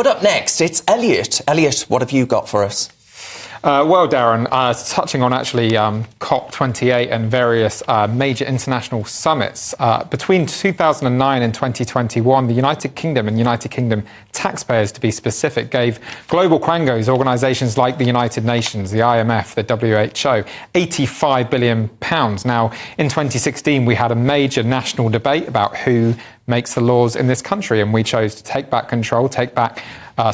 But up next, it's Elliot. Elliot, what have you got for us? Well, Darren, touching on actually COP28 and various major international summits, between 2009 and 2021, the United Kingdom and United Kingdom taxpayers, to be specific, gave global quangos, organisations like the United Nations, the IMF, the WHO, £85 billion. Now, in 2016, we had a major national debate about who makes the laws in this country, and we chose to take back control, take back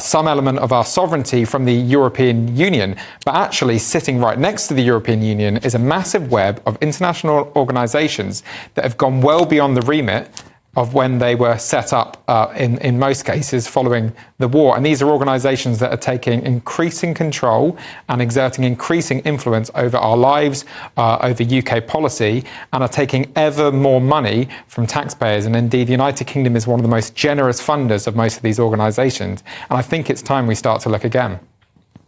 some element of our sovereignty from the European Union. But actually sitting right next to the European Union is a massive web of international organisations that have gone well beyond the remit of when they were set up in most cases following the war. And these are organisations that are taking increasing control and exerting increasing influence over our lives, over UK policy, and are taking ever more money from taxpayers. And indeed, the United Kingdom is one of the most generous funders of most of these organisations. And I think it's time we start to look again.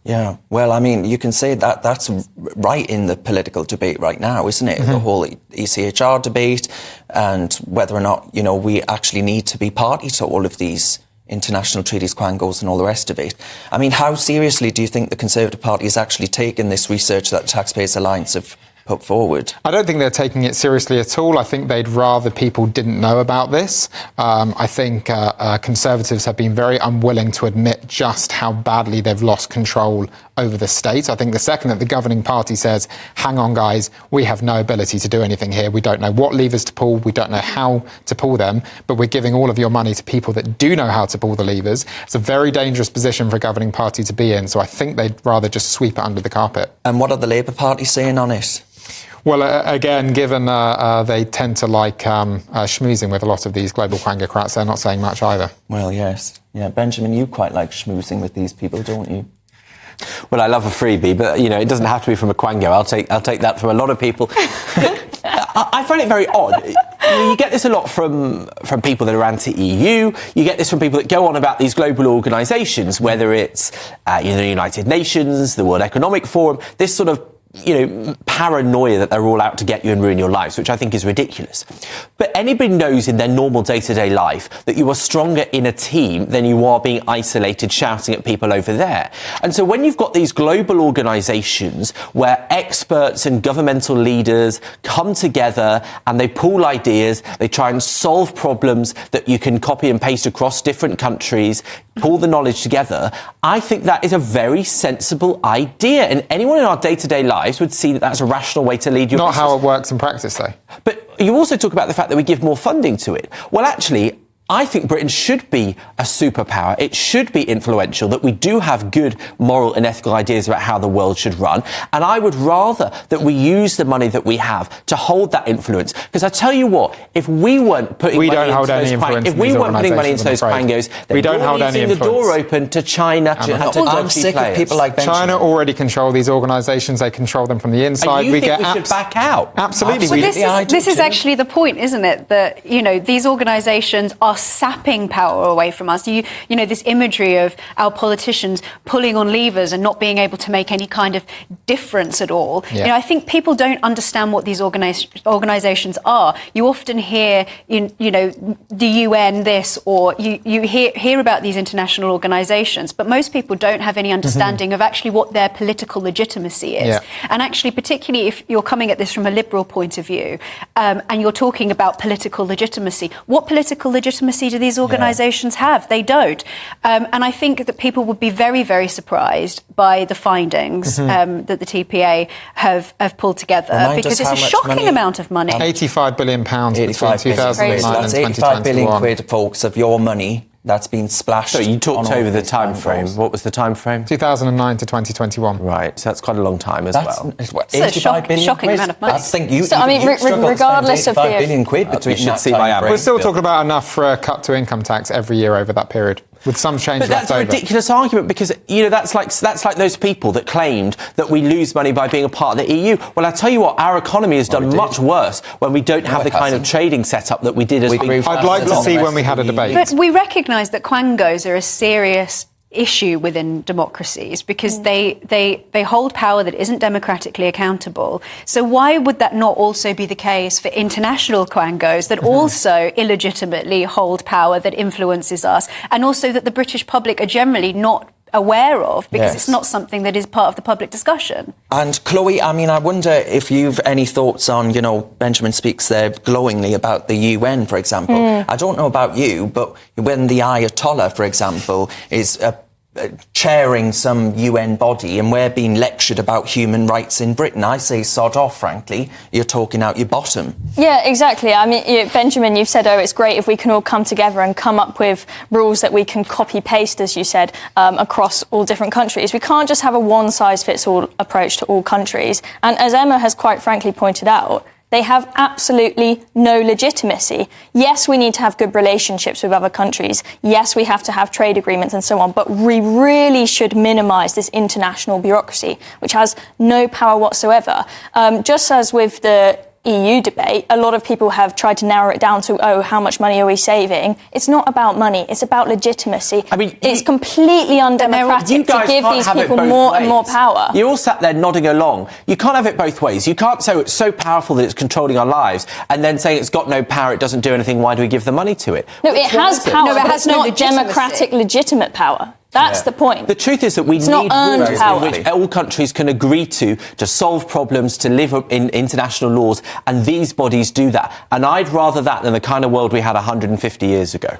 Yeah, well, I mean, you can say that that's right in the political debate right now, isn't it? The whole ECHR debate and whether or not, you know, we actually need to be party to all of these international treaties, quangos and all the rest of it. I mean, how seriously do you think the Conservative Party has actually taken this research that the Taxpayers Alliance have put forward? I don't think they're taking it seriously at all. I think they'd rather people didn't know about this. I think Conservatives have been very unwilling to admit just how badly they've lost control over the state. I think the second that the governing party says, hang on guys, we have no ability to do anything here, we don't know what levers to pull, we don't know how to pull them, but we're giving all of your money to people that do know how to pull the levers. It's a very dangerous position for a governing party to be in, so I think they'd rather just sweep it under the carpet. And what are the Labour Party saying on it? Well, again, given they tend to like schmoozing with a lot of these global quangocrats, they're not saying much either. Well, yes. Yeah, Benjamin, you quite like schmoozing with these people, don't you? Well, I love a freebie, but, you know, it doesn't have to be from a quango. I'll take that from a lot of people. I find it very odd. You get this a lot from people that are anti-EU. You get this from people that go on about these global organisations, whether it's the United Nations, the World Economic Forum, this sort of paranoia that they're all out to get you and ruin your lives, which I think is ridiculous. But anybody knows in their normal day-to-day life that you are stronger in a team than you are being isolated, shouting at people over there. And so when you've got these global organisations where experts and governmental leaders come together and they pool ideas, they try and solve problems that you can copy and paste across different countries, pull the knowledge together, I think that is a very sensible idea. And anyone in our day-to-day lives would see that that's a rational way to lead your business. Not how it works in practice, though. But you also talk about the fact that we give more funding to it. Well, actually, I think Britain should be a superpower. It should be influential, that we do have good moral and ethical ideas about how the world should run. And I would rather that we use the money that we have to hold that influence. Because I tell you what, if we weren't putting money into those quangos, then we're leaving the door open to China and to I'm sick of people like Benjamin. China already control these organisations. They control them from the inside. And you think we should back out? Absolutely. Well, this is actually the point, isn't it? That, you know, these organisations are sapping power away from us. You know, this imagery of our politicians pulling on levers and not being able to make any kind of difference at all. Yeah. You know, I think people don't understand what these organisations are. You often hear, you know, the UN this, or you hear about these international organisations, but most people don't have any understanding of actually what their political legitimacy is. Yeah. And actually, particularly if you're coming at this from a liberal point of view, and you're talking about political legitimacy, what political legitimacy do these organisations have? They don't. And I think that people would be very, very surprised by the findings that the TPA have pulled together, because it's a shocking amount of money. £85 billion between 2009 That's and 85 billion quid, folks, of your money that's been splashed. So you talked over the time frame. What was the time frame? 2009 to 2021. Right, so that's quite a long time as well. It's a shocking amount of money. I think you. So, I mean, regardless of the 85 billion quid between that time frame. We're still talking about enough for a cut to income tax every year over that period, with some change left over. But that's a ridiculous argument, because, you know, that's like those people that claimed that we lose money by being a part of the EU. Well, I tell you what, our economy has done much worse when we don't have the kind of trading setup that we did as I'd like to see when we had a debate. But we recognise that quangos are a serious issue within democracies because they hold power that isn't democratically accountable. So why would that not also be the case for international quangos that also illegitimately hold power that influences us, and also that the British public are generally not aware of because it's not something that is part of the public discussion? And Chloe, I mean, I wonder if you've any thoughts on, you know, Benjamin speaks there glowingly about the UN, for example. I don't know about you, but when the Ayatollah, for example, is chairing some UN body and we're being lectured about human rights in Britain, I say sod off, frankly. You're talking out your bottom. Yeah, exactly. I mean, Benjamin, you've said, it's great if we can all come together and come up with rules that we can copy-paste, as you said, across all different countries. We can't just have a one-size-fits-all approach to all countries. And as Emma has quite frankly pointed out, they have absolutely no legitimacy. Yes, we need to have good relationships with other countries. Yes, we have to have trade agreements and so on. But we really should minimise this international bureaucracy, which has no power whatsoever. Just as with the EU debate, a lot of people have tried to narrow it down to, how much money are we saving? It's not about money, it's about legitimacy. I mean, it's completely undemocratic to give these people more and more power. You're all sat there nodding along. You can't have it both ways. You can't say it's so powerful that it's controlling our lives and then say it's got no power, it doesn't do anything, why do we give the money to it? No, it has power, but it has no not democratic, legitimate power. That's the point. The truth is that we need rules in which all countries can agree to solve problems, to live in international laws, and these bodies do that. And I'd rather that than the kind of world we had 150 years ago.